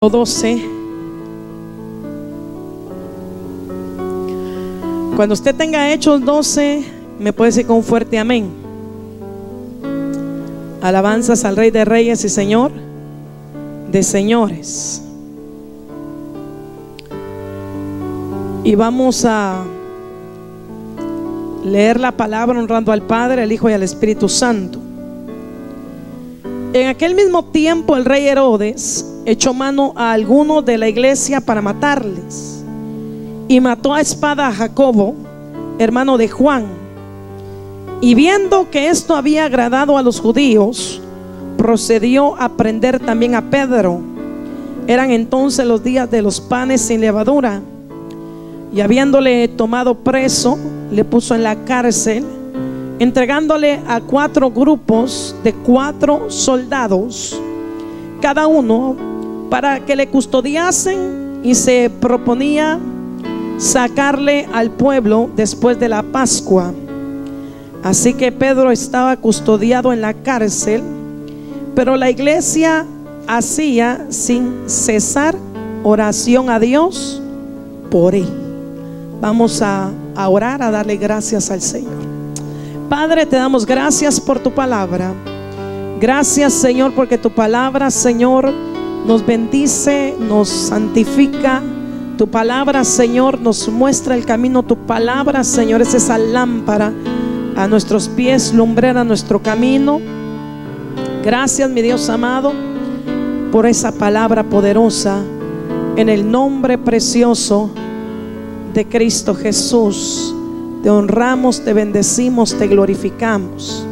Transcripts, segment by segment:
12. Cuando usted tenga Hechos 12, me puede decir con un fuerte amén. Alabanzas al Rey de Reyes y Señor de Señores. Y vamos a leer la palabra honrando al Padre, al Hijo y al Espíritu Santo. En aquel mismo tiempo el rey Herodes echó mano a algunos de la iglesia para matarles, y mató a espada a Jacobo, hermano de Juan. Y viendo que esto había agradado a los judíos, procedió a prender también a Pedro. Eran entonces los días de los panes sin levadura, y habiéndole tomado preso, le puso en la cárcel, entregándole a 4 grupos de 4 soldados cada uno, para que le custodiasen, y se proponía sacarle al pueblo después de la Pascua. Así que Pedro estaba custodiado en la cárcel, pero la iglesia hacía sin cesar oración a Dios por él. Vamos a orar, a darle gracias al Señor. Padre, te damos gracias por tu palabra. Gracias, Señor, porque tu palabra, Señor, nos bendice, nos santifica. Tu palabra, Señor, nos muestra el camino. Tu palabra, Señor, es esa lámpara a nuestros pies, lumbrera a nuestro camino. Gracias, mi Dios amado, por esa palabra poderosa, en el nombre precioso de Cristo Jesús. Te honramos, te bendecimos, te glorificamos.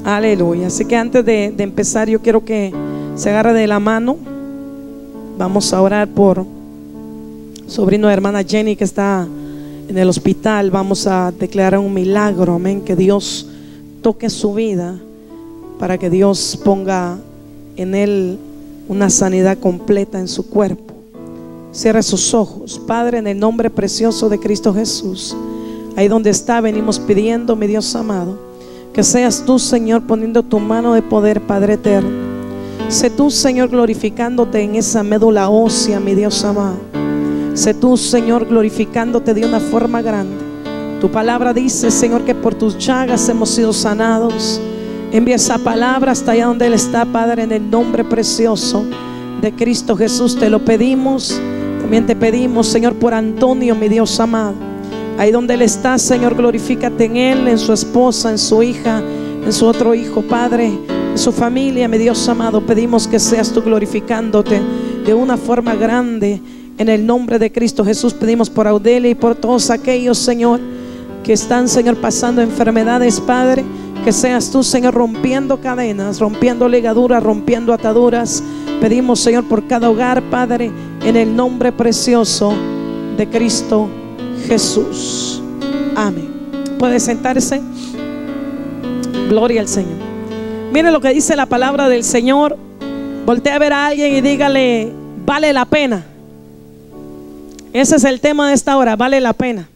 Aleluya. Así que antes de empezar, yo quiero que se agarre de la mano. Vamos a orar por sobrino de hermana Jenny, que está en el hospital. Vamos a declarar un milagro, amén, que Dios toque su vida, para que Dios ponga en él una sanidad completa en su cuerpo. Cierre sus ojos. Padre, en el nombre precioso de Cristo Jesús, ahí donde está, venimos pidiendo, mi Dios amado, que seas tú, Señor, poniendo tu mano de poder, Padre eterno. Sé tú, Señor, glorificándote en esa médula ósea, mi Dios amado. Sé tú, Señor, glorificándote de una forma grande. Tu palabra dice, Señor, que por tus llagas hemos sido sanados. Envía esa palabra hasta allá donde Él está, Padre, en el nombre precioso de Cristo Jesús. Te lo pedimos. También te pedimos, Señor, por Antonio, mi Dios amado. Ahí donde Él está, Señor, glorifícate en él, en su esposa, en su hija, en su otro hijo, Padre, en su familia, mi Dios amado. Pedimos que seas tú glorificándote de una forma grande. En el nombre de Cristo Jesús pedimos por Audelia y por todos aquellos, Señor, que están, Señor, pasando enfermedades, Padre. Que seas tú, Señor, rompiendo cadenas, rompiendo ligaduras, rompiendo ataduras. Pedimos, Señor, por cada hogar, Padre, en el nombre precioso de Cristo Jesús. Amén. Puede sentarse. Gloria al Señor. Mire lo que dice la palabra del Señor. Voltea a ver a alguien y dígale: vale la pena. Ese es el tema de esta hora, vale la pena.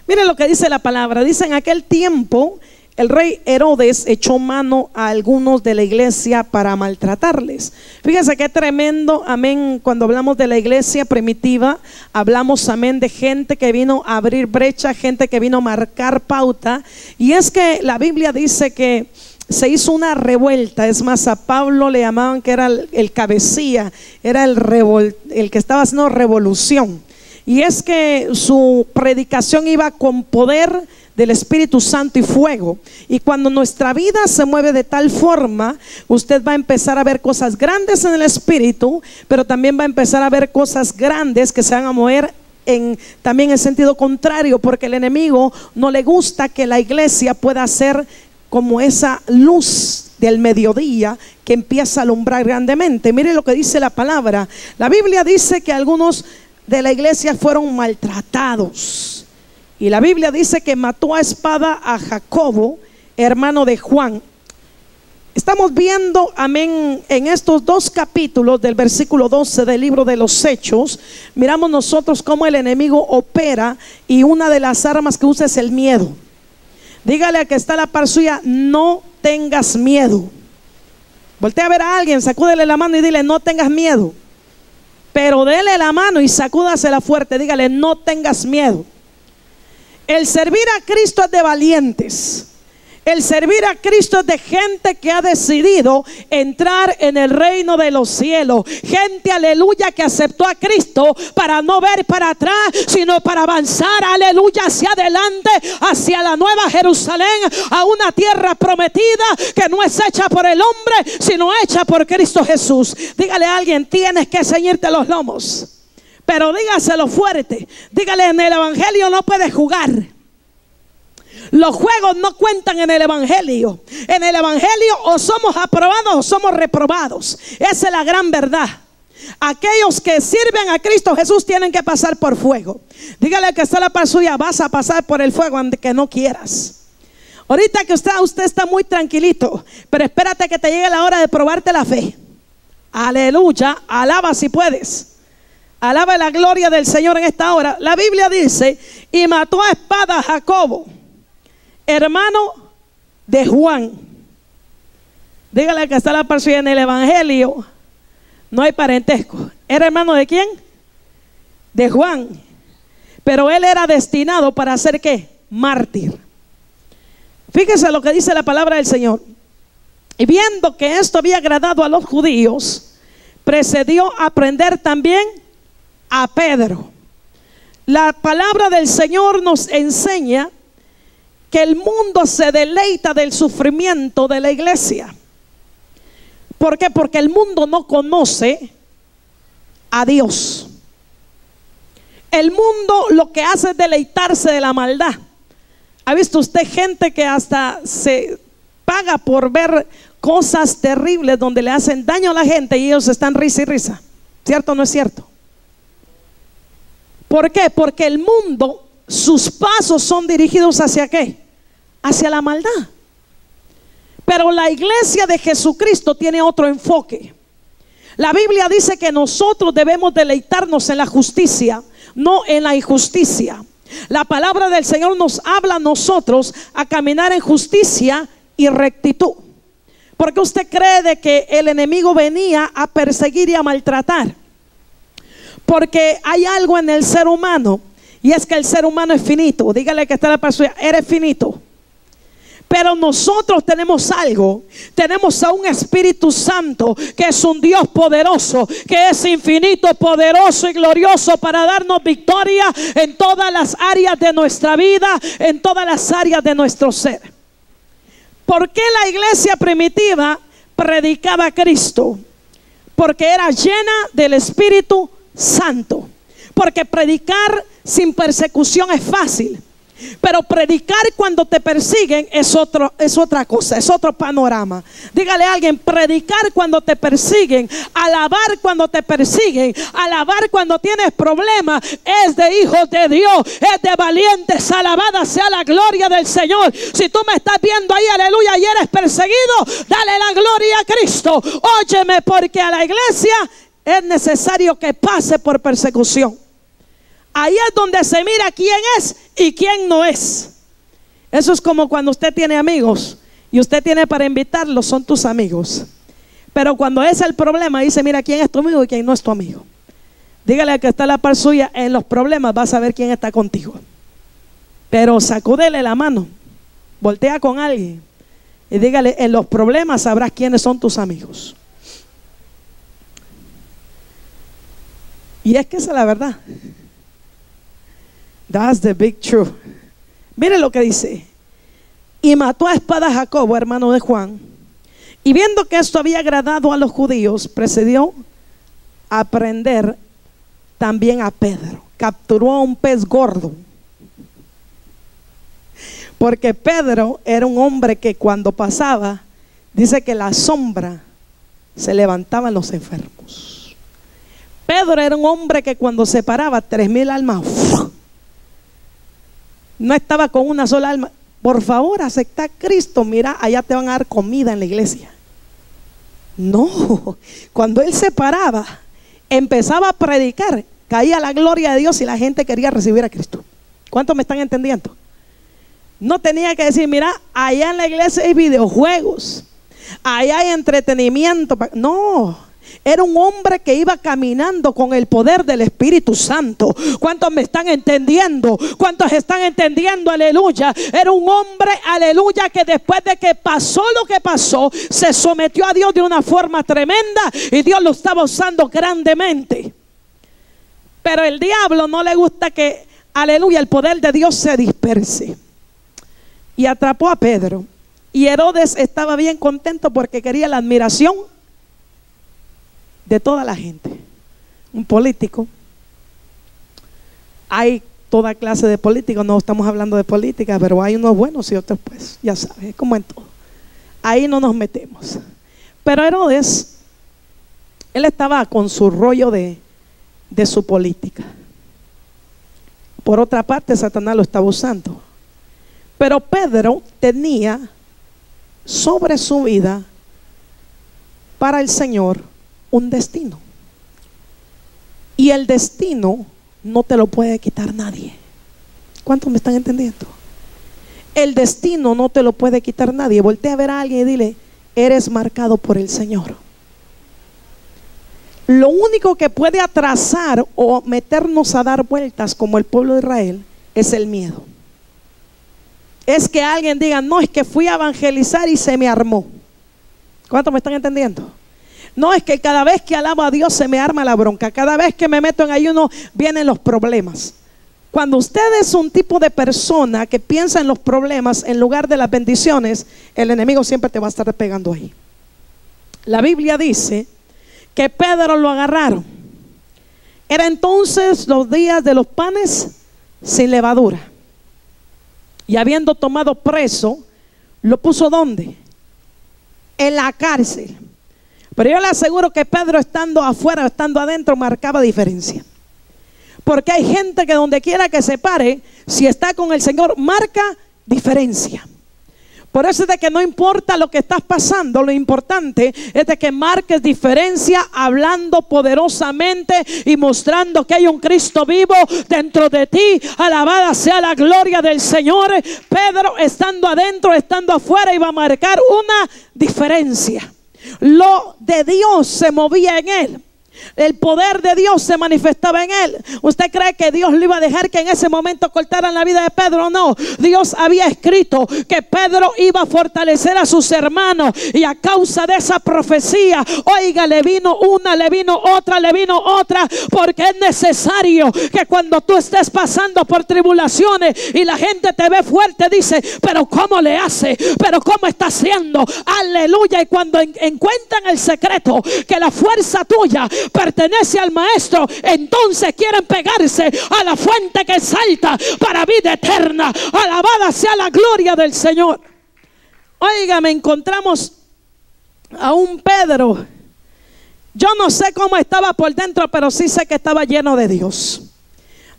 Mire lo que dice la palabra. Dice: en aquel tiempo el rey Herodes echó mano a algunos de la iglesia para maltratarles. Fíjense qué tremendo, amén. Cuando hablamos de la iglesia primitiva, hablamos, amén, de gente que vino a abrir brecha, gente que vino a marcar pauta. Y es que la Biblia dice que se hizo una revuelta. Es más, a Pablo le llamaban que era el cabecilla, era el que estaba haciendo revolución. Y es que su predicación iba con poder del Espíritu Santo y fuego. Y cuando nuestra vida se mueve de tal forma, usted va a empezar a ver cosas grandes en el Espíritu, pero también va a empezar a ver cosas grandes que se van a mover también en sentido contrario, porque el enemigo no le gusta que la iglesia pueda ser como esa luz del mediodía que empieza a alumbrar grandemente. Mire lo que dice la palabra. La Biblia dice que algunos de la iglesia fueron maltratados. Y la Biblia dice que mató a espada a Jacobo, hermano de Juan. Estamos viendo, amén, en estos 2 capítulos del versículo 12 del libro de los Hechos. Miramos nosotros cómo el enemigo opera, y una de las armas que usa es el miedo. Dígale al que está a la par suya: no tengas miedo. Voltea a ver a alguien, sacúdele la mano y dile: no tengas miedo. pero dele la mano y sacúdasela fuerte. Dígale, no tengas miedo. El servir a Cristo es de valientes. El servir a Cristo es de gente que ha decidido entrar en el reino de los cielos. Gente, aleluya, que aceptó a Cristo para no ver para atrás, sino para avanzar, aleluya, hacia adelante, hacia la nueva Jerusalén, a una tierra prometida que no es hecha por el hombre, sino hecha por Cristo Jesús. Dígale a alguien, tienes que ceñirte los lomos. Pero dígaselo fuerte. Dígale, en el evangelio no puedes jugar. Los juegos no cuentan en el evangelio. En el evangelio o somos aprobados o somos reprobados. Esa es la gran verdad. Aquellos que sirven a Cristo Jesús tienen que pasar por fuego. Dígale que está a la par suya, vas a pasar por el fuego aunque no quieras. Ahorita que usted está muy tranquilito, pero espérate que te llegue la hora de probarte la fe. Aleluya, alaba si puedes. Alaba la gloria del Señor en esta hora. La Biblia dice, y mató a espada a Jacobo, hermano de Juan. Dígale que está la persona en el evangelio. No hay parentesco. ¿Era hermano de quién? De Juan. Pero él era destinado para ser ¿qué? Mártir. Fíjese lo que dice la palabra del Señor. Y viendo que esto había agradado a los judíos, procedió a prender también a Pedro. La palabra del Señor nos enseña que el mundo se deleita del sufrimiento de la iglesia. ¿Por qué? Porque el mundo no conoce a Dios. El mundo lo que hace es deleitarse de la maldad. ¿Ha visto usted gente que hasta se paga por ver cosas terribles donde le hacen daño a la gente y ellos están risa y risa? ¿Cierto o no es cierto? ¿Por qué? Porque el mundo, sus pasos son dirigidos hacia ¿qué? Hacia la maldad. Pero la iglesia de Jesucristo tiene otro enfoque. La Biblia dice que nosotros debemos deleitarnos en la justicia, no en la injusticia. La palabra del Señor nos habla a nosotros a caminar en justicia y rectitud. ¿Por qué usted cree de que el enemigo venía a perseguir y a maltratar? Porque hay algo en el ser humano, y es que el ser humano es finito. Dígale que está la persona, eres finito. Pero nosotros tenemos algo. Tenemos a un Espíritu Santo que es un Dios poderoso, que es infinito, poderoso y glorioso para darnos victoria en todas las áreas de nuestra vida, en todas las áreas de nuestro ser. ¿Por qué la iglesia primitiva predicaba a Cristo? Porque era llena del Espíritu Santo. Porque predicar sin persecución es fácil, pero predicar cuando te persiguen es otra cosa, es otro panorama. Dígale a alguien, predicar cuando te persiguen, alabar cuando te persiguen, alabar cuando tienes problemas, es de hijos de Dios, es de valientes. Alabada sea la gloria del Señor. Si tú me estás viendo ahí, aleluya, y eres perseguido, dale la gloria a Cristo. Óyeme, porque a la iglesia es necesario que pase por persecución. Ahí es donde se mira quién es y quién no es. Eso es como cuando usted tiene amigos y usted tiene para invitarlos, son tus amigos. Pero cuando es el problema, dice, mira quién es tu amigo y quién no es tu amigo. Dígale que está a la par suya, en los problemas vas a ver quién está contigo. Pero sacúdele la mano, voltea con alguien y dígale, en los problemas sabrás quiénes son tus amigos. Y es que esa es la verdad. That's the big truth. Mire lo que dice. Y mató a espada a Jacobo, hermano de Juan. Y viendo que esto había agradado a los judíos, procedió a prender también a Pedro. Capturó a un pez gordo. Porque Pedro era un hombre que cuando pasaba, dice que la sombra se levantaba en los enfermos. Pedro era un hombre que cuando se paraba, 3,000 almas, no estaba con una sola alma. Por favor, acepta a Cristo. Mira, allá te van a dar comida en la iglesia. No, cuando él se paraba, empezaba a predicar, caía la gloria de Dios y la gente quería recibir a Cristo. ¿Cuántos me están entendiendo? No tenía que decir, mira, allá en la iglesia hay videojuegos, allá hay entretenimiento. No, Era un hombre que iba caminando con el poder del Espíritu Santo. ¿Cuántos me están entendiendo? ¿Cuántos están entendiendo? Aleluya. Era un hombre, aleluya, que después de que pasó lo que pasó, se sometió a Dios de una forma tremenda y Dios lo estaba usando grandemente. Pero el diablo no le gusta que, aleluya, el poder de Dios se disperse. Y atrapó a Pedro. Y Herodes estaba bien contento porque quería la admiración de toda la gente. Un político. Hay toda clase de políticos, no estamos hablando de política, pero hay unos buenos y otros, pues, ya sabes, como en todo. Ahí no nos metemos. Pero Herodes, él estaba con su rollo de su política. Por otra parte, Satanás lo estaba usando. Pero Pedro tenía sobre su vida, para el Señor, un destino. Y el destino no te lo puede quitar nadie. ¿Cuántos me están entendiendo? El destino no te lo puede quitar nadie. Voltea a ver a alguien y dile: eres marcado por el Señor. Lo único que puede atrasar o meternos a dar vueltas como el pueblo de Israel es el miedo. Es que alguien diga: no, es que fui a evangelizar y se me armó. ¿Cuántos me están entendiendo? No, es que cada vez que alabo a Dios se me arma la bronca. Cada vez que me meto en ayuno vienen los problemas. Cuando usted es un tipo de persona que piensa en los problemas en lugar de las bendiciones, el enemigo siempre te va a estar pegando ahí. La Biblia dice que Pedro lo agarraron. Era entonces los días de los panes sin levadura. Y habiendo tomado preso, lo puso ¿dónde? En la cárcel. Pero yo le aseguro que Pedro, estando afuera o estando adentro, marcaba diferencia. Porque hay gente que donde quiera que se pare, si está con el Señor, marca diferencia. Por eso es de que no importa lo que estás pasando, lo importante es de que marques diferencia, hablando poderosamente y mostrando que hay un Cristo vivo dentro de ti. Alabada sea la gloria del Señor. Pedro, estando adentro, estando afuera, iba a marcar una diferencia. Lo de Dios se movía en él. El poder de Dios se manifestaba en él. ¿Usted cree que Dios le iba a dejar que en ese momento cortaran la vida de Pedro? No. Dios había escrito que Pedro iba a fortalecer a sus hermanos, y a causa de esa profecía, oiga, le vino una, le vino otra, porque es necesario que cuando tú estés pasando por tribulaciones y la gente te ve fuerte, dice: pero ¿cómo le hace? ¿Pero cómo está haciendo? Aleluya. Y cuando encuentran el secreto, que la fuerza tuya pertenece al Maestro, entonces quieren pegarse a la fuente que salta para vida eterna. Alabada sea la gloria del Señor. Oiga, me encontramos a un Pedro. Yo no sé cómo estaba por dentro, pero sí sé que estaba lleno de Dios.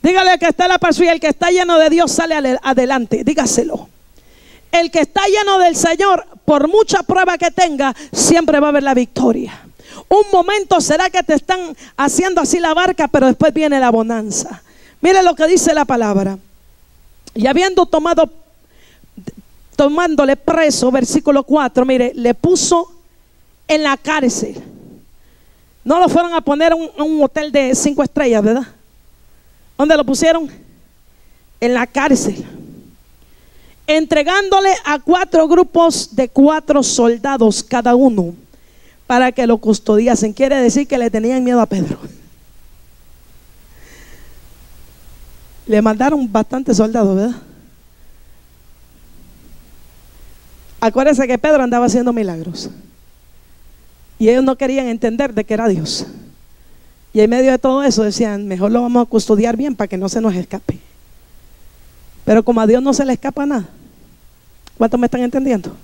Dígale que está en la persona: y el que está lleno de Dios sale adelante. Dígaselo. El que está lleno del Señor, por mucha prueba que tenga, siempre va a haber la victoria. Un momento será que te están haciendo así la barca, pero después viene la bonanza. Mire lo que dice la palabra. Y habiendo tomándole preso, versículo 4, mire, le puso en la cárcel. No lo fueron a poner en un hotel de 5 estrellas, ¿verdad? ¿Dónde lo pusieron? En la cárcel. Entregándole a 4 grupos de 4 soldados cada uno, para que lo custodiasen. Quiere decir que le tenían miedo a Pedro. Le mandaron bastantes soldados, ¿verdad? Acuérdense que Pedro andaba haciendo milagros, y ellos no querían entender de que era Dios. Y en medio de todo eso decían: mejor lo vamos a custodiar bien para que no se nos escape. Pero como a Dios no se le escapa nada. ¿Cuántos me están entendiendo?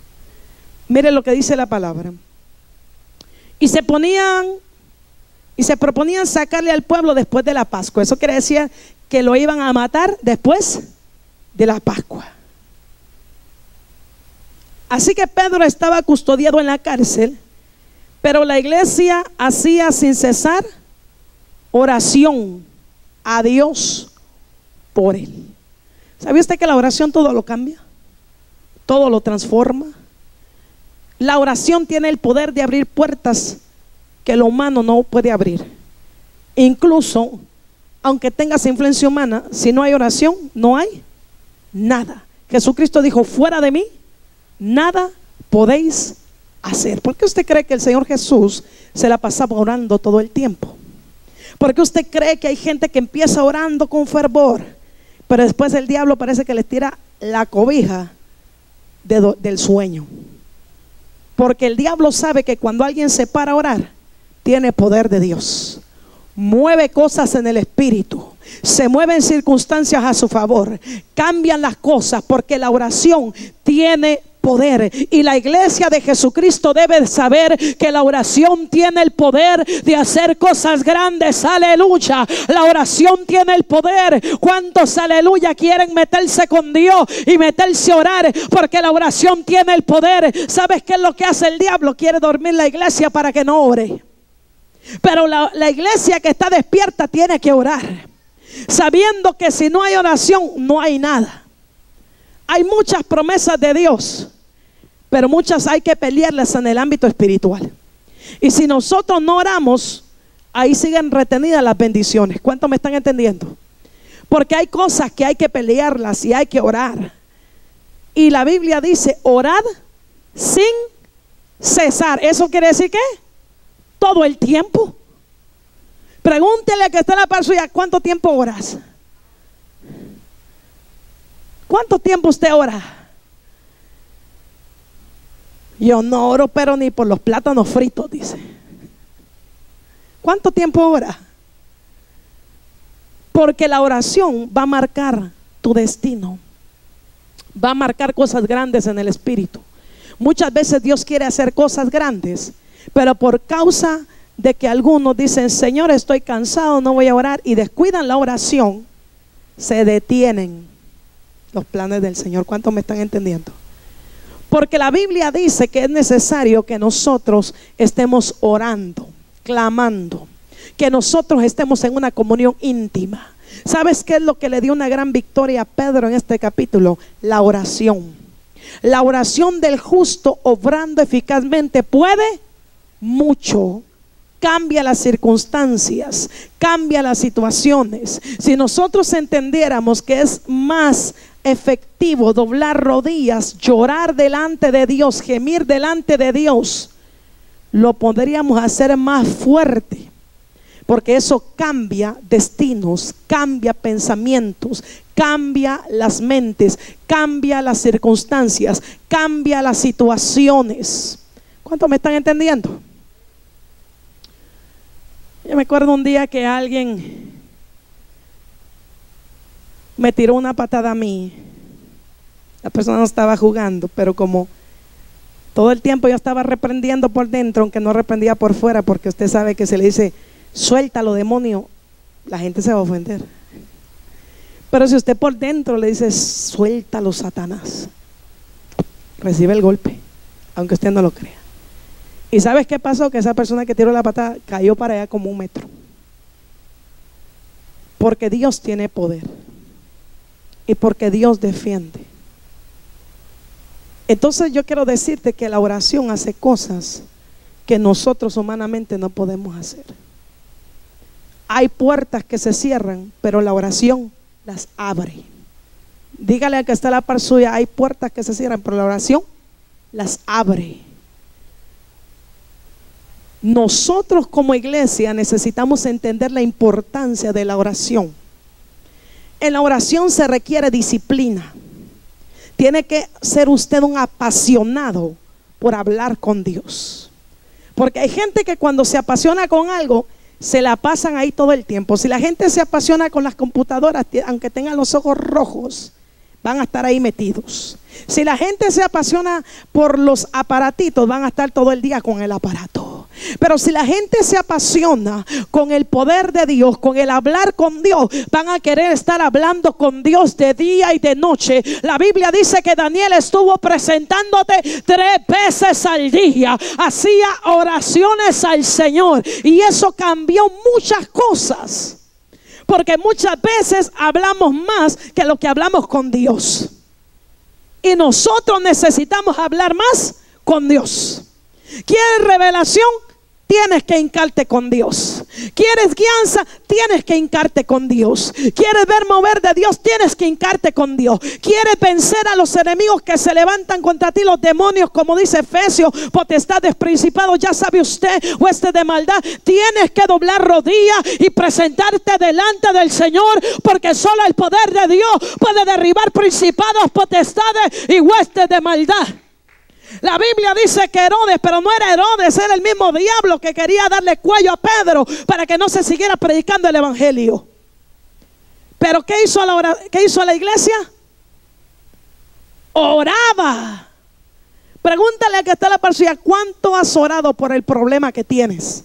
Mire lo que dice la palabra. Y se proponían sacarle al pueblo después de la Pascua. Eso quiere decir que lo iban a matar después de la Pascua. Así que Pedro estaba custodiado en la cárcel, pero la iglesia hacía sin cesar oración a Dios por él. ¿Sabía usted que la oración todo lo cambia? Todo lo transforma. La oración tiene el poder de abrir puertas que lo humano no puede abrir. Incluso, aunque tengas influencia humana, si no hay oración, no hay nada. Jesucristo dijo: fuera de mí, nada podéis hacer. ¿Por qué usted cree que el Señor Jesús se la pasaba orando todo el tiempo? ¿Por qué usted cree que hay gente que empieza orando con fervor, pero después el diablo parece que les tira la cobija del sueño? Porque el diablo sabe que cuando alguien se para a orar, tiene poder de Dios, mueve cosas en el espíritu, se mueven circunstancias a su favor, cambian las cosas, porque la oración tiene poder. Y la iglesia de Jesucristo debe saber que la oración tiene el poder de hacer cosas grandes. Aleluya, la oración tiene el poder. ¿Cuántos, aleluya, quieren meterse con Dios y meterse a orar? Porque la oración tiene el poder. ¿Sabes qué es lo que hace el diablo? Quiere dormir la iglesia para que no ore. Pero la iglesia que está despierta tiene que orar, sabiendo que si no hay oración, no hay nada. Hay muchas promesas de Dios, pero muchas hay que pelearlas en el ámbito espiritual. Y si nosotros no oramos, ahí siguen retenidas las bendiciones. ¿Cuántos me están entendiendo? Porque hay cosas que hay que pelearlas y hay que orar. Y la Biblia dice: orad sin cesar. ¿Eso quiere decir qué? Todo el tiempo. Pregúntele a que está en la par suya: ¿cuánto tiempo oras? ¿Cuánto tiempo usted ora? Yo no oro, pero ni por los plátanos fritos, dice. ¿Cuánto tiempo ora? Porque la oración va a marcar tu destino, va a marcar cosas grandes en el espíritu. Muchas veces Dios quiere hacer cosas grandes, pero por causa de que algunos dicen: Señor, estoy cansado, no voy a orar, y descuidan la oración, se detienen los planes del Señor. ¿Cuántos me están entendiendo? Porque la Biblia dice que es necesario que nosotros estemos orando, clamando, que nosotros estemos en una comunión íntima. ¿Sabes qué es lo que le dio una gran victoria a Pedro en este capítulo? La oración. La oración del justo obrando eficazmente puede mucho. Cambia las circunstancias, cambia las situaciones. Si nosotros entendiéramos que es más efectivo doblar rodillas, llorar delante de Dios, gemir delante de Dios, lo podríamos hacer más fuerte, porque eso cambia destinos, cambia pensamientos, cambia las mentes, cambia las circunstancias, cambia las situaciones. ¿Cuántos me están entendiendo? Yo me acuerdo un día que alguien me tiró una patada a mí. La persona no estaba jugando, pero como todo el tiempo yo estaba reprendiendo por dentro, aunque no reprendía por fuera, porque usted sabe que se le dice: suéltalo, demonio, la gente se va a ofender. Pero si usted por dentro le dice: suéltalo, Satanás, recibe el golpe, aunque usted no lo crea. ¿Y sabes qué pasó? Que esa persona que tiró la patada cayó para allá como 1 metro. Porque Dios tiene poder y porque Dios defiende. Entonces yo quiero decirte que la oración hace cosas que nosotros humanamente no podemos hacer. Hay puertas que se cierran, pero la oración las abre. Dígale al que está a la par suya: hay puertas que se cierran, pero la oración las abre. Nosotros como iglesia necesitamos entender la importancia de la oración. En la oración se requiere disciplina. Tiene que ser usted un apasionado por hablar con Dios. Porque hay gente que cuando se apasiona con algo, se la pasan ahí todo el tiempo. Si la gente se apasiona con las computadoras, aunque tengan los ojos rojos, van a estar ahí metidos. Si la gente se apasiona por los aparatitos, van a estar todo el día con el aparato. Pero si la gente se apasiona con el poder de Dios, con el hablar con Dios, van a querer estar hablando con Dios de día y de noche. La Biblia dice que Daniel estuvo presentándote 3 veces al día, hacía oraciones al Señor, y eso cambió muchas cosas, porque muchas veces hablamos más que lo que hablamos con Dios, y nosotros necesitamos hablar más con Dios. ¿Quieres revelación? tienes que hincarte con Dios. ¿Quieres guianza? Tienes que hincarte con Dios. ¿Quieres ver mover de Dios? Tienes que hincarte con Dios. ¿Quieres vencer a los enemigos que se levantan contra ti, los demonios, como dice Efesios, potestades, principados, ya sabe usted, huestes de maldad? Tienes que doblar rodillas y presentarte delante del Señor, porque solo el poder de Dios puede derribar principados, potestades y huestes de maldad. La Biblia dice que Herodes, pero no era Herodes, era el mismo diablo que quería darle cuello a Pedro para que no se siguiera predicando el evangelio. Pero ¿qué hizo la iglesia? Oraba. Pregúntale al que está a la persona: ¿cuánto has orado por el problema que tienes?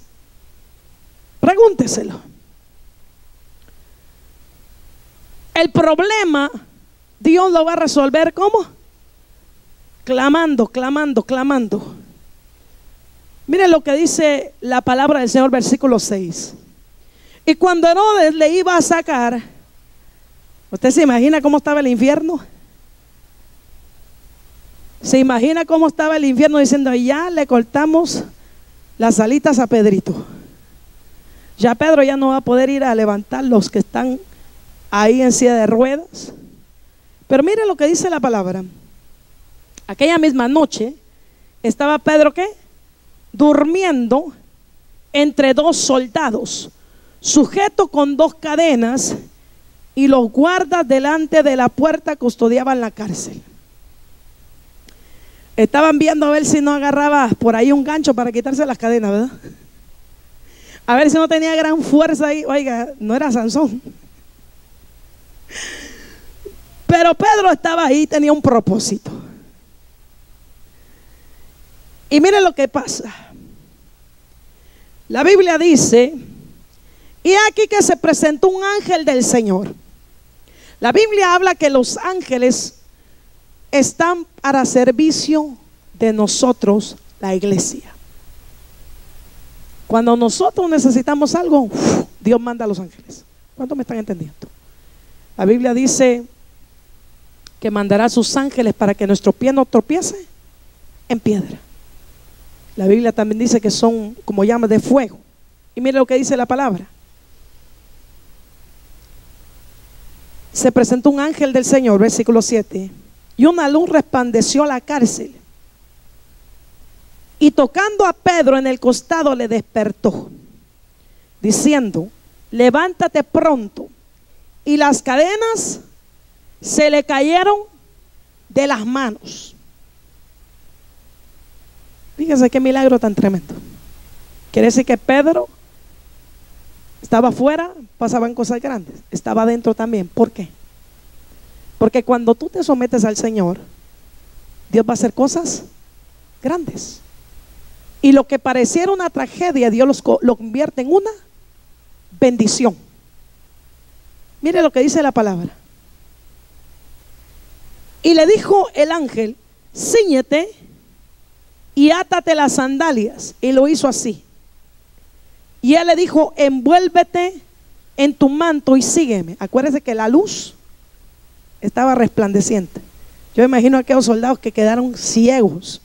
Pregúnteselo. El problema Dios lo va a resolver ¿cómo? Clamando, clamando, clamando. Miren lo que dice la palabra del Señor, versículo 6. Y cuando Herodes le iba a sacar, ¿usted se imagina cómo estaba el infierno? ¿Se imagina cómo estaba el infierno diciendo: ya le cortamos las alitas a Pedrito? Ya Pedro ya no va a poder ir a levantar los que están ahí en silla de ruedas. Pero mire lo que dice la palabra. Aquella misma noche estaba Pedro ¿qué? Durmiendo entre dos soldados, sujeto con dos cadenas, y los guardas delante de la puerta custodiaban la cárcel. Estaban viendo a ver si no agarraba por ahí un gancho para quitarse las cadenas, ¿verdad? A ver si no tenía gran fuerza ahí. Oiga, no era Sansón. Pero Pedro estaba ahí, tenía un propósito. Y miren lo que pasa. La Biblia dice: y aquí que se presentó un ángel del Señor. La Biblia habla que los ángeles están para servicio de nosotros, la iglesia. Cuando nosotros necesitamos algo, Dios manda a los ángeles. ¿Cuántos me están entendiendo? La Biblia dice que mandará a sus ángeles para que nuestro pie no tropiece en piedra. La Biblia también dice que son como llamas de fuego. Y mire lo que dice la palabra. Se presentó un ángel del Señor, versículo 7, y una luz resplandeció la cárcel, y tocando a Pedro en el costado le despertó, diciendo: levántate pronto. Y las cadenas se le cayeron de las manos. Fíjense qué milagro tan tremendo. Quiere decir que Pedro estaba afuera, pasaban cosas grandes, estaba adentro también. ¿Por qué? Porque cuando tú te sometes al Señor, Dios va a hacer cosas grandes. Y lo que pareciera una tragedia, Dios lo convierte en una bendición. Mire lo que dice la palabra. Y le dijo el ángel: cíñete y átate las sandalias. Y lo hizo así. Y él le dijo: envuélvete en tu manto y sígueme. Acuérdese que la luz estaba resplandeciente. Yo imagino a aquellos soldados que quedaron ciegos,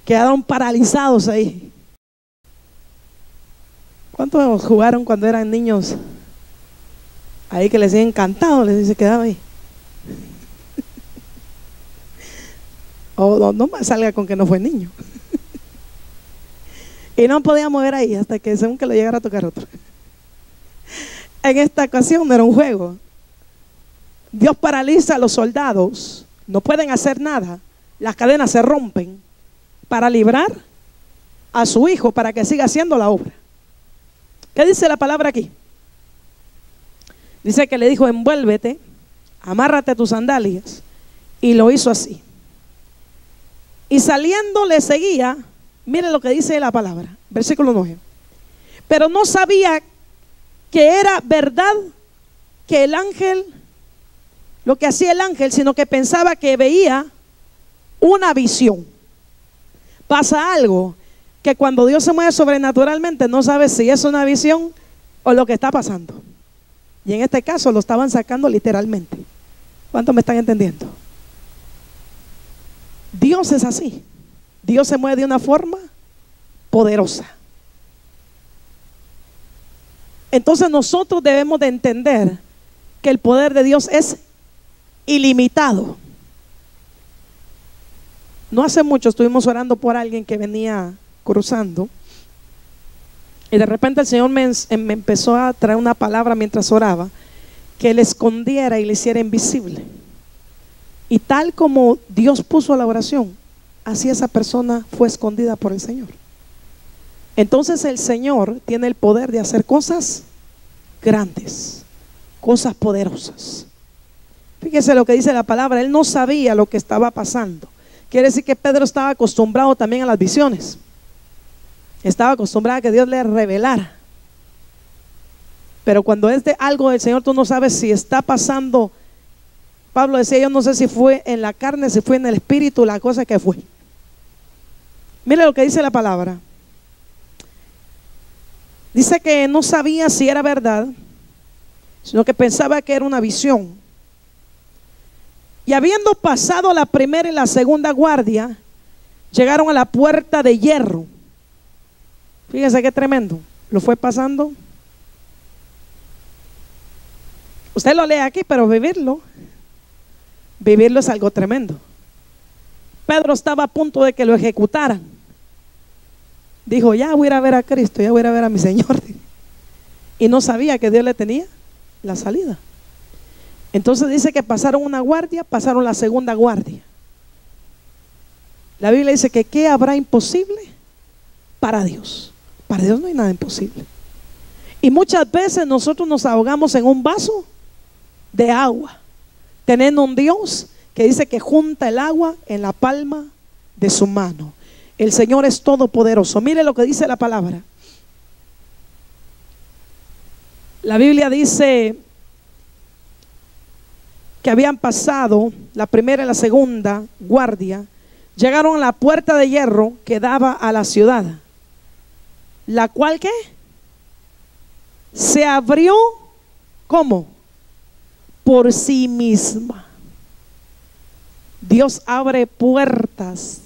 quedaron paralizados ahí. ¿Cuántos jugaron cuando eran niños? Ahí que les había encantado, les dice, quedaba ahí. O no me salga con que no fue niño. Y no podía mover ahí hasta que según que lo llegara a tocar otro. En esta ocasión no era un juego. Dios paraliza a los soldados, no pueden hacer nada, las cadenas se rompen para librar a su hijo para que siga haciendo la obra. ¿Qué dice la palabra aquí? Dice que le dijo: envuélvete, amárrate tus sandalias, y lo hizo así. Y saliendo le seguía. Mire lo que dice la palabra, versículo 9. Pero no sabía que era verdad que el ángel, lo que hacía el ángel, sino que pensaba que veía una visión. Pasa algo que cuando Dios se mueve sobrenaturalmente no sabe si es una visión o lo que está pasando. Y en este caso lo estaban sacando literalmente. ¿Cuántos me están entendiendo? Dios es así. Dios se mueve de una forma poderosa. Entonces nosotros debemos de entender que el poder de Dios es ilimitado. No hace mucho estuvimos orando por alguien que venía cruzando y de repente el Señor me empezó a traer una palabra mientras oraba, que le escondiera y le hiciera invisible. Y tal como Dios puso la oración, así esa persona fue escondida por el Señor. Entonces el Señor tiene el poder de hacer cosas grandes, cosas poderosas. Fíjese lo que dice la palabra. Él no sabía lo que estaba pasando. Quiere decir que Pedro estaba acostumbrado también a las visiones. Estaba acostumbrado a que Dios le revelara. Pero cuando es de algo del Señor, tú no sabes si está pasando. Pablo decía, yo no sé si fue en la carne, si fue en el espíritu, la cosa que fue. Mire lo que dice la palabra. Dice que no sabía si era verdad, sino que pensaba que era una visión. Y habiendo pasado la primera y la segunda guardia, llegaron a la puerta de hierro. Fíjense qué tremendo. Lo fue pasando. Usted lo lee aquí, pero vivirlo es algo tremendo. Pedro estaba a punto de que lo ejecutaran. Dijo, ya voy a ir a ver a Cristo, ya voy a ir a ver a mi Señor. Y no sabía que Dios le tenía la salida. Entonces dice que pasaron una guardia, pasaron la segunda guardia. La Biblia dice que ¿qué habrá imposible para Dios? Para Dios no hay nada imposible. Y muchas veces nosotros nos ahogamos en un vaso de agua, teniendo un Dios que dice que junta el agua en la palma de su mano. El Señor es todopoderoso. Mire lo que dice la palabra. La Biblia dice que habían pasado la primera y la segunda guardia, llegaron a la puerta de hierro que daba a la ciudad, la cual ¿qué? Se abrió ¿cómo? Por sí misma. Dios abre puertas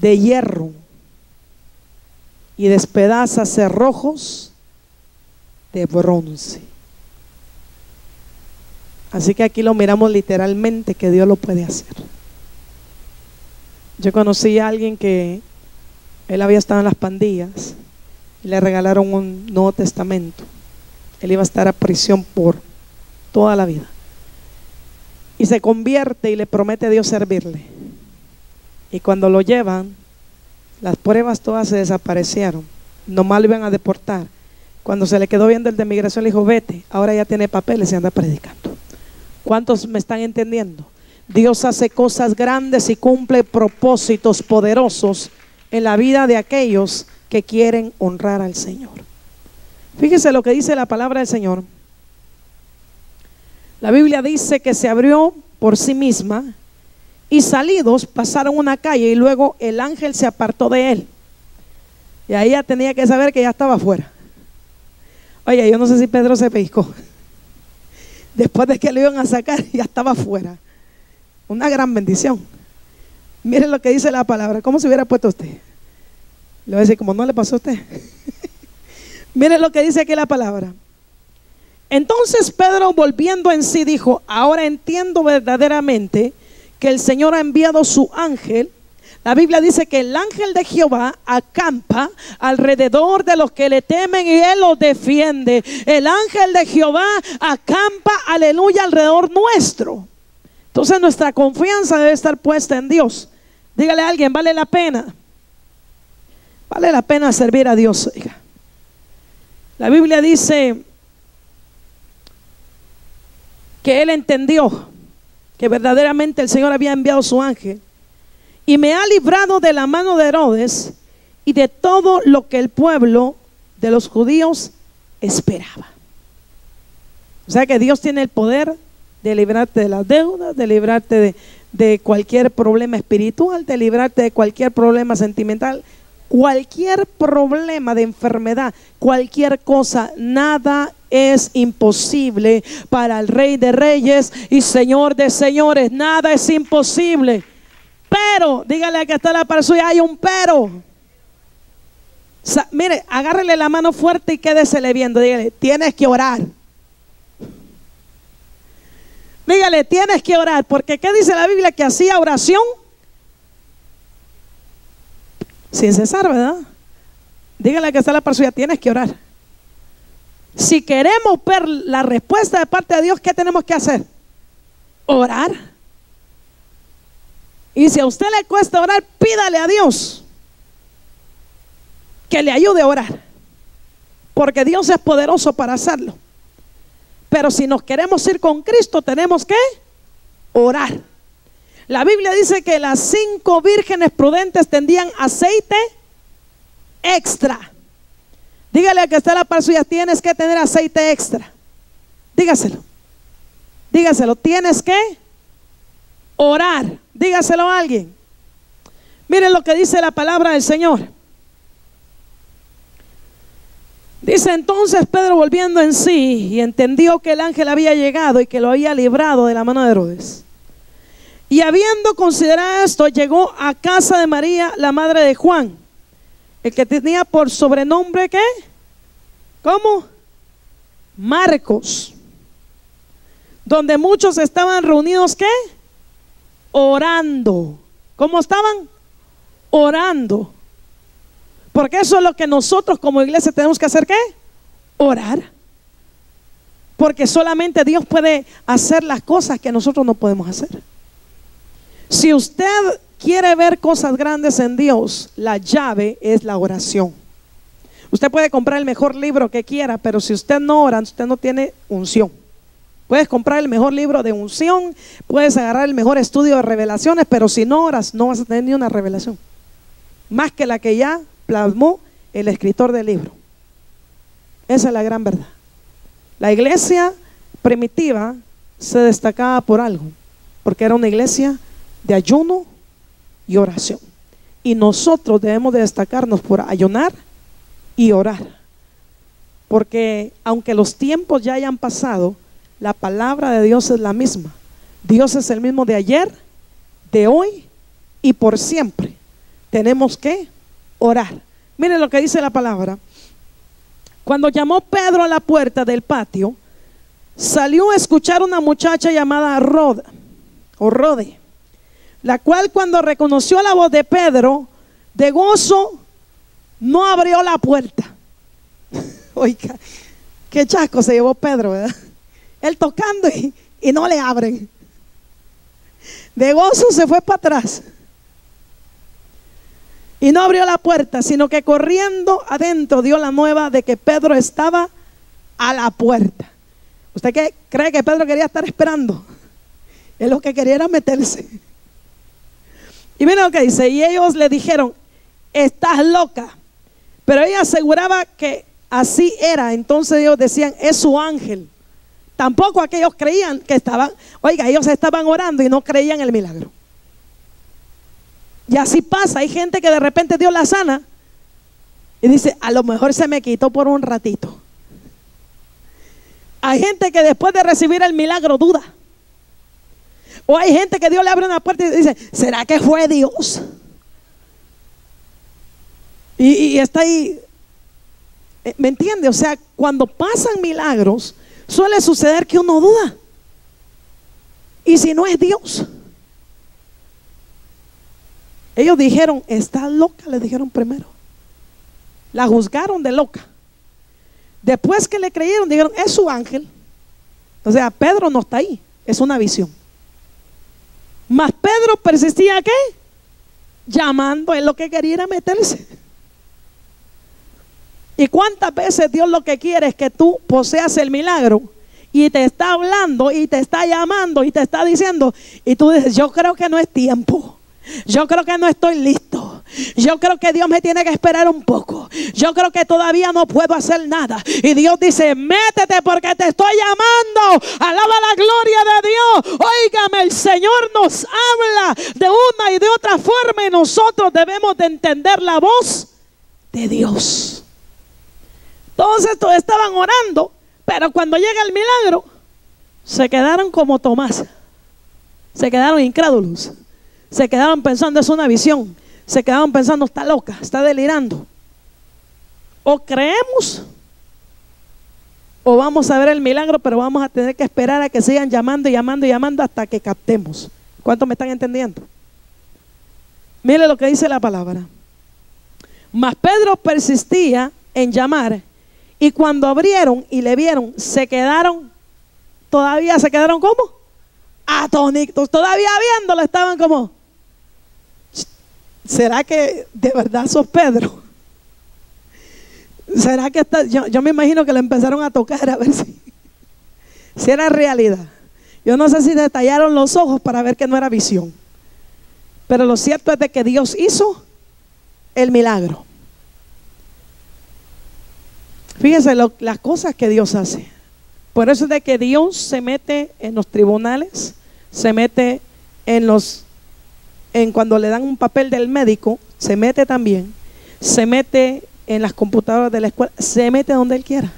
de hierro y despedaza cerrojos de bronce. Así que aquí lo miramos literalmente que Dios lo puede hacer. Yo conocí a alguien que él había estado en las pandillas y le regalaron un Nuevo Testamento. Él iba a estar a prisión por toda la vida. Y se convierte y le promete a Dios servirle. Y cuando lo llevan, las pruebas todas se desaparecieron. Nomás lo iban a deportar. Cuando se le quedó viendo el de migración, le dijo, vete, ahora ya tiene papeles y anda predicando. ¿Cuántos me están entendiendo? Dios hace cosas grandes y cumple propósitos poderosos en la vida de aquellos que quieren honrar al Señor. Fíjese lo que dice la palabra del Señor. La Biblia dice que se abrió por sí misma y salidos pasaron una calle y luego el ángel se apartó de él. Y ahí ya tenía que saber que ya estaba afuera. Oye, yo no sé si Pedro se pescó. Después de que lo iban a sacar, ya estaba afuera. Una gran bendición. Miren lo que dice la palabra. ¿Cómo se hubiera puesto usted? Le voy a decir, como no le pasó a usted. Miren lo que dice aquí la palabra. Entonces Pedro, volviendo en sí, dijo, ahora entiendo verdaderamente que el Señor ha enviado su ángel. La Biblia dice que el ángel de Jehová acampa alrededor de los que le temen y él los defiende. El ángel de Jehová acampa, aleluya, alrededor nuestro. Entonces nuestra confianza debe estar puesta en Dios. Dígale a alguien, vale la pena. Vale la pena servir a Dios. Oiga. La Biblia dice que él entendió que verdaderamente el Señor había enviado su ángel y me ha librado de la mano de Herodes y de todo lo que el pueblo de los judíos esperaba. O sea que Dios tiene el poder de librarte de las deudas, de librarte de cualquier problema espiritual, de librarte de cualquier problema sentimental, cualquier problema de enfermedad, cualquier cosa. Nada es imposible para el Rey de Reyes y Señor de Señores. Nada es imposible pero. Dígale a que está a la par suya, hay un pero. Mire, agárrele la mano fuerte y quédesele viendo. Dígale, tienes que orar. Dígale, tienes que orar. Porque ¿qué dice la Biblia? Que hacía oración sin cesar, ¿verdad? Dígale que está la par suya, tienes que orar. Si queremos ver la respuesta de parte de Dios, ¿qué tenemos que hacer? Orar. Y si a usted le cuesta orar, pídale a Dios que le ayude a orar, porque Dios es poderoso para hacerlo. Pero si nos queremos ir con Cristo, tenemos que orar. La Biblia dice que las 5 vírgenes prudentes tendían aceite extra. Dígale a que está a la par suya, tienes que tener aceite extra. Dígaselo. Dígaselo, tienes que orar. Dígaselo a alguien. Miren lo que dice la palabra del Señor. Dice entonces Pedro, volviendo en sí, y entendió que el ángel había llegado y que lo había librado de la mano de Herodes. Y habiendo considerado esto, llegó a casa de María, la madre de Juan, el que tenía por sobrenombre, ¿qué? ¿Cómo? Marcos. Donde muchos estaban reunidos, ¿qué? Orando. ¿Cómo estaban? Orando. Porque eso es lo que nosotros como iglesia tenemos que hacer, ¿qué? Orar. Porque solamente Dios puede hacer las cosas que nosotros no podemos hacer. Si usted quiere ver cosas grandes en Dios, la llave es la oración. Usted puede comprar el mejor libro que quiera, pero si usted no ora, usted no tiene unción. Puedes comprar el mejor libro de unción, puedes agarrar el mejor estudio de revelaciones, pero si no oras, no vas a tener ni una revelación más que la que ya plasmó el escritor del libro. Esa es la gran verdad. La iglesia primitiva se destacaba por algo, porque era una iglesia de ayuno y oración. Y nosotros debemos de destacarnos por ayunar y orar, porque aunque los tiempos ya hayan pasado, la palabra de Dios es la misma. Dios es el mismo de ayer, de hoy y por siempre. Tenemos que orar. Miren lo que dice la palabra. Cuando llamó Pedro a la puerta del patio, salió a escuchar una muchacha llamada Rode, la cual cuando reconoció la voz de Pedro, de gozo, no abrió la puerta. Oiga, qué chasco se llevó Pedro, ¿verdad? Él tocando y no le abren. De gozo se fue para atrás. Y no abrió la puerta, sino que corriendo adentro dio la nueva de que Pedro estaba a la puerta. ¿Usted qué cree que Pedro quería estar esperando? Él lo que quería era meterse. Y miren lo que dice, y ellos le dijeron, estás loca. Pero ella aseguraba que así era. Entonces ellos decían, es su ángel. Tampoco aquellos creían que estaban, oiga, ellos estaban orando y no creían el milagro. Y así pasa, hay gente que de repente Dios la sana y dice, a lo mejor se me quitó por un ratito. Hay gente que después de recibir el milagro duda. O hay gente que Dios le abre una puerta y dice, ¿será que fue Dios? Y está ahí, ¿me entiende? O sea, cuando pasan milagros, suele suceder que uno duda. ¿Y si no es Dios? Ellos dijeron, está loca, le dijeron primero. La juzgaron de loca. Después que le creyeron, dijeron, es su ángel. O sea, Pedro no está ahí, es una visión. Mas Pedro persistía, ¿qué? Llamando, él lo que quería era meterse. ¿Y cuántas veces Dios lo que quiere es que tú poseas el milagro? Y te está hablando y te está llamando y te está diciendo, y tú dices, yo creo que no es tiempo. Yo creo que no estoy listo. Yo creo que Dios me tiene que esperar un poco. Yo creo que todavía no puedo hacer nada. Y Dios dice, métete porque te estoy llamando. Alaba la gloria de Dios. Óigame, el Señor nos habla de una y de otra forma y nosotros debemos de entender la voz de Dios. Todos estos estaban orando, pero cuando llega el milagro, se quedaron como Tomás. Se quedaron incrédulos. Se quedaron pensando, es una visión. Se quedaron pensando, está loca, está delirando. O creemos o vamos a ver el milagro, pero vamos a tener que esperar a que sigan llamando y llamando y llamando hasta que captemos. ¿Cuántos me están entendiendo? Mire lo que dice la palabra. Mas Pedro persistía en llamar, y cuando abrieron y le vieron, se quedaron ¿cómo? Atónitos. Todavía viéndolo estaban como, ¿será que de verdad sos Pedro? ¿Será que yo me imagino que le empezaron a tocar a ver si era realidad? Yo no sé si detallaron los ojos para ver que no era visión, pero lo cierto es de que Dios hizo el milagro. Fíjense las cosas que Dios hace. Por eso es de que Dios se mete en los tribunales, se mete en cuando le dan un papel del médico, se mete también, se mete en las computadoras de la escuela, se mete donde Él quiera.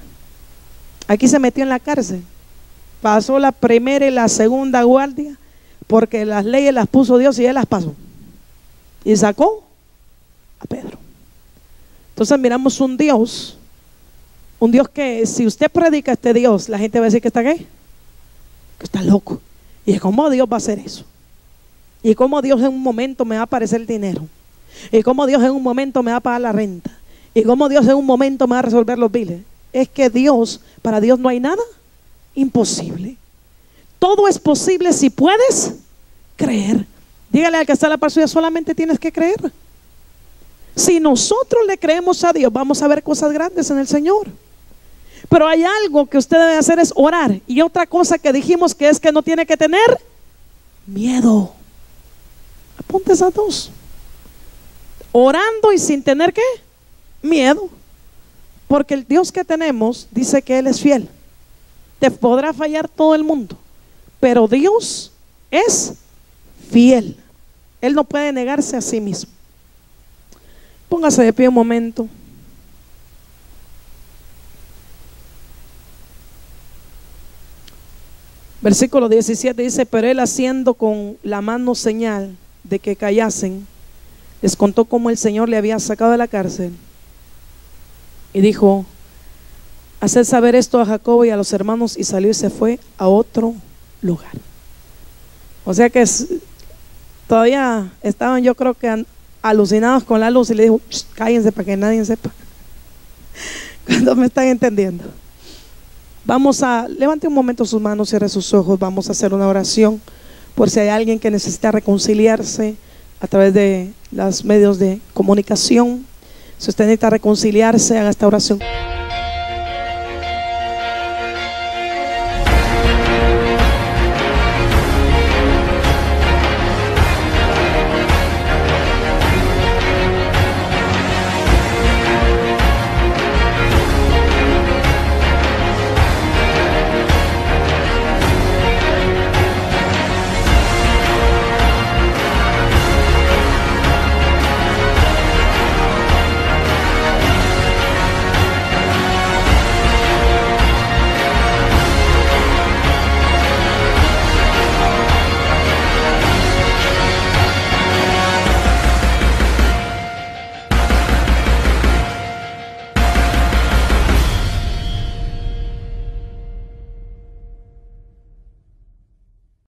Aquí se metió en la cárcel, pasó la primera y la segunda guardia, porque las leyes las puso Dios y Él las pasó, y sacó a Pedro. Entonces miramos un Dios que si usted predica a este Dios, la gente va a decir que está ¿qué? Que está loco. Y cómo Dios va a hacer eso, y cómo Dios en un momento me va a aparecer el dinero, y cómo Dios en un momento me va a pagar la renta, y cómo Dios en un momento me va a resolver los biles. Es que para Dios no hay nada imposible. Todo es posible si puedes creer. Dígale al que está a la par suya, solamente tienes que creer. Si nosotros le creemos a Dios, vamos a ver cosas grandes en el Señor. Pero hay algo que usted debe hacer, es orar. Y otra cosa que dijimos que es que no tiene que tener miedo. Apunte esas dos. Orando y sin tener ¿qué? Miedo. Porque el Dios que tenemos dice que Él es fiel. Te podrá fallar todo el mundo, pero Dios es fiel. Él no puede negarse a sí mismo. Póngase de pie un momento. Versículo 17 dice: pero él, haciendo con la mano señal de que callasen, les contó cómo el Señor le había sacado de la cárcel, y dijo: haced saber esto a Jacobo y a los hermanos, y salió y se fue a otro lugar. O sea que todavía estaban, yo creo que alucinados con la luz, y le dijo: cállense para que nadie sepa. ¿Cuándo me están entendiendo? Levante un momento sus manos, cierre sus ojos. Vamos a hacer una oración por si hay alguien que necesita reconciliarse a través de los medios de comunicación. Si usted necesita reconciliarse, haga esta oración.